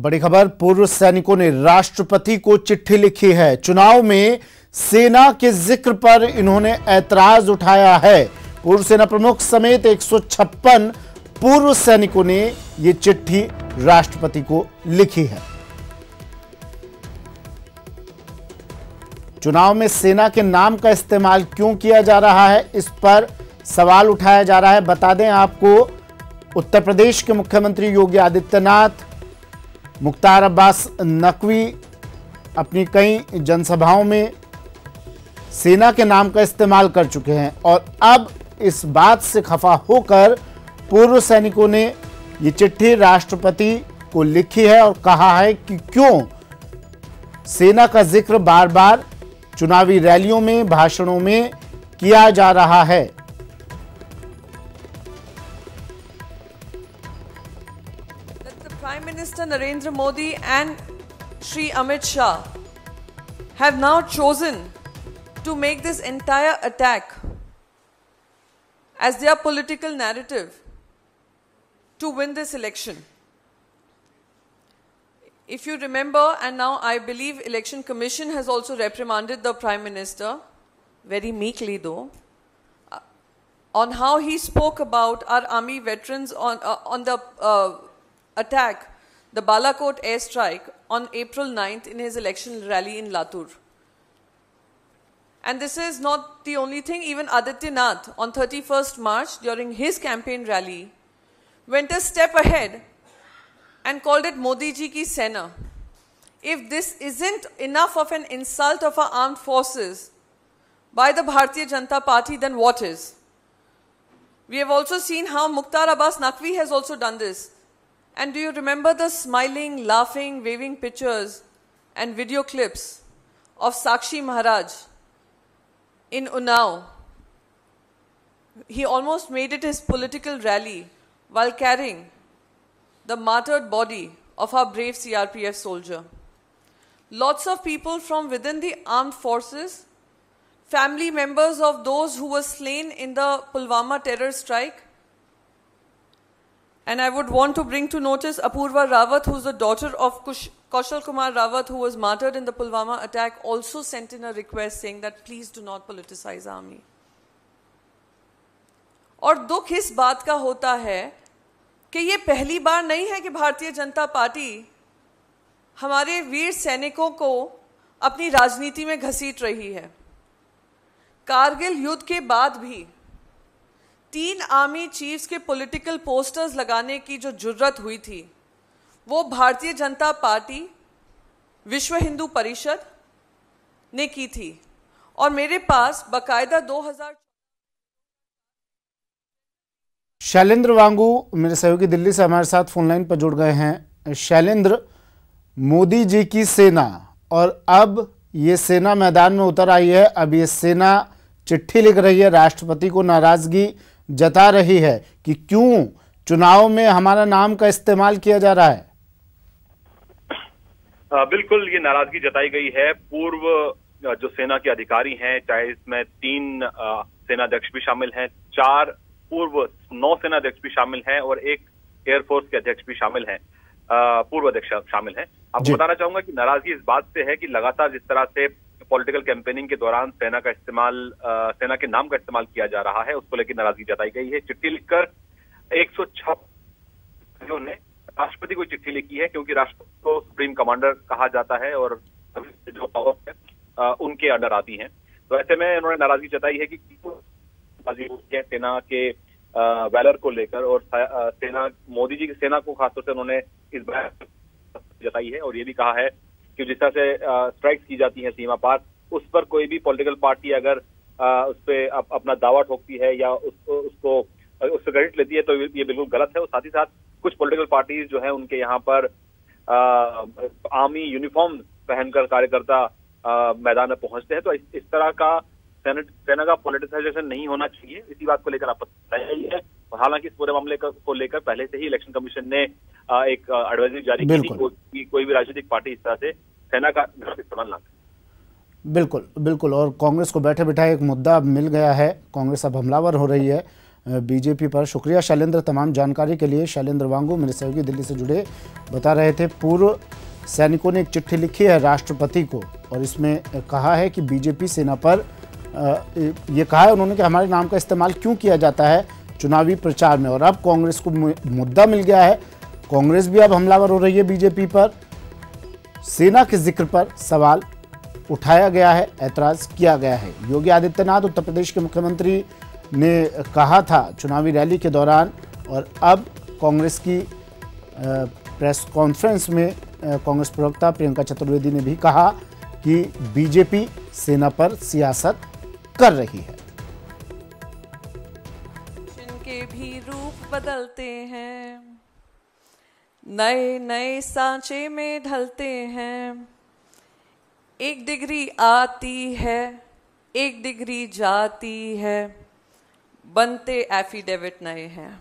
बड़ी खबर, पूर्व सैनिकों ने राष्ट्रपति को चिट्ठी लिखी है। चुनाव में सेना के जिक्र पर इन्होंने ऐतराज उठाया है। पूर्व सेना प्रमुख समेत 156 पूर्व सैनिकों ने ये चिट्ठी राष्ट्रपति को लिखी है। चुनाव में सेना के नाम का इस्तेमाल क्यों किया जा रहा है, इस पर सवाल उठाया जा रहा है। बता दें आपको, उत्तर प्रदेश के मुख्यमंत्री योगी आदित्यनाथ मुख्तार अब्बास नकवी अपनी कई जनसभाओं में सेना के नाम का इस्तेमाल कर चुके हैं और अब इस बात से खफा होकर पूर्व सैनिकों ने ये चिट्ठी राष्ट्रपति को लिखी है और कहा है कि क्यों सेना का जिक्र बार बार चुनावी रैलियों में, भाषणों में किया जा रहा है। Prime Minister Narendra Modi and Shri Amit Shah have now chosen to make this entire attack as their political narrative to win this election. If you remember, and now I believe Election Commission has also reprimanded the Prime Minister, very meekly though, on how he spoke about our army veterans on the attack, the Balakot airstrike on April 9th in his election rally in Latur. And this is not the only thing. Even Adityanath on 31st March during his campaign rally went a step ahead and called it Modi ji ki Sena. If this isn't enough of an insult of our armed forces by the Bharatiya Janata Party, then what is? We have also seen how Mukhtar Abbas Naqvi has also done this. And do you remember the smiling, laughing, waving pictures and video clips of Sakshi Maharaj in Unnao? He almost made it his political rally while carrying the martyred body of our brave CRPF soldier. Lots of people from within the armed forces, family members of those who were slain in the Pulwama terror strike. And I would want to bring to notice Apurva Rawat, who is the daughter of Kaushal Kumar Rawat, who was martyred in the Pulwama attack, also sent in a request saying that please do not politicize army. और दुख इस बात का होता है कि ये पहली बार नहीं है कि भारतीय जनता पार्टी हमारे वीर सैनिकों को अपनी राजनीति में घसीट रही है। कारगिल युद्ध के बाद भी 3 आर्मी चीफ्स के पॉलिटिकल पोस्टर्स लगाने की जो जुर्रत हुई थी, वो भारतीय जनता पार्टी, विश्व हिंदू परिषद ने की थी। और मेरे पास बकायदा 2000 शैलेंद्र वांगू मेरे सहयोगी दिल्ली से हमारे साथ फोन लाइन पर जुड़ गए हैं। शैलेंद्र, मोदी जी की सेना और अब ये सेना मैदान में उतर आई है। अब ये सेना चिट्ठी लिख रही है, राष्ट्रपति को नाराजगी जता रही है कि क्यों चुनाव में हमारा नाम का इस्तेमाल किया जा रहा है। बिल्कुल, ये नाराजगी जताई गई है। पूर्व जो सेना के अधिकारी हैं, चाहे इसमें 3 सेनाध्यक्ष भी शामिल हैं, 4 पूर्व नौसेना अध्यक्ष भी शामिल हैं और 1 एयरफोर्स के अध्यक्ष भी शामिल हैं, पूर्व अध्यक्ष शामिल हैं। आपको बताना चाहूंगा कि नाराजगी इस बात से है कि लगातार जिस तरह से पॉलिटिकल कैंपेनिंग के दौरान सेना के नाम का इस्तेमाल किया जा रहा है, उसको लेकर नाराजगी जताई गई है। चिट्ठी लिखकर 106 ने राष्ट्रपति को चिट्ठी लिखी है, क्योंकि राष्ट्रपति को सुप्रीम कमांडर कहा जाता है और जो पावर है उनके अंडर आती हैं। तो ऐसे में उन्होंने नाराजगी जताई है कि सेना के वैलर को लेकर और सेना, मोदी जी की सेना को खासतौर से उन्होंने इस बात जताई है और ये भी कहा है कि जिस तरह से स्ट्राइक्स की जाती हैं सीमा पार, उस पर कोई भी पॉलिटिकल पार्टी अगर उस पर अपना दावा ठोकती है या उससे क्रेडिट लेती है तो ये बिल्कुल गलत है। और साथ ही साथ कुछ पॉलिटिकल पार्टीज जो है उनके यहाँ पर आर्मी यूनिफॉर्म पहनकर कार्यकर्ता मैदान में पहुंचते हैं। तो इस तरह का सेना का पॉलिटिसाइजेशन नहीं होना चाहिए, इसी बात को लेकर आपत्ति है। और हालांकि इस पूरे मामले को लेकर पहले से ही इलेक्शन कमीशन ने एक एडवाइजरी जारी की थी कि कोई भी राजनीतिक पार्टी इस तरह से सेना का इस्तेमाल ना करे। बिल्कुल बिल्कुल, और कांग्रेस को बैठे बिठाए एक मुद्दा मिल गया है, कांग्रेस अब हमलावर हो रही है। बीजेपी पर। शुक्रिया शैलेंद्र तमाम जानकारी के लिए। शैलेंद्र वांगू मेरे सहयोगी दिल्ली से जुड़े, बता रहे थे पूर्व सैनिकों ने एक चिट्ठी लिखी है राष्ट्रपति को और इसमें कहा है कि बीजेपी सेना पर ये कहा है उन्होंने कि हमारे नाम का इस्तेमाल क्यों किया जाता है चुनावी प्रचार में। और अब कांग्रेस को मुद्दा मिल गया है, कांग्रेस भी अब हमलावर हो रही है बीजेपी पर। सेना के जिक्र पर सवाल उठाया गया है, ऐतराज किया गया है। योगी आदित्यनाथ उत्तर प्रदेश के मुख्यमंत्री ने कहा था चुनावी रैली के दौरान, और अब कांग्रेस की प्रेस कॉन्फ्रेंस में कांग्रेस प्रवक्ता प्रियंका चतुर्वेदी ने भी कहा कि बीजेपी सेना पर सियासत कर रही है। जिनके भी रूप बदलते हैं, नए नए सांचे में ढलते हैं, एक डिग्री आती है, एक डिग्री जाती है, बनते एफिडेविट नए हैं।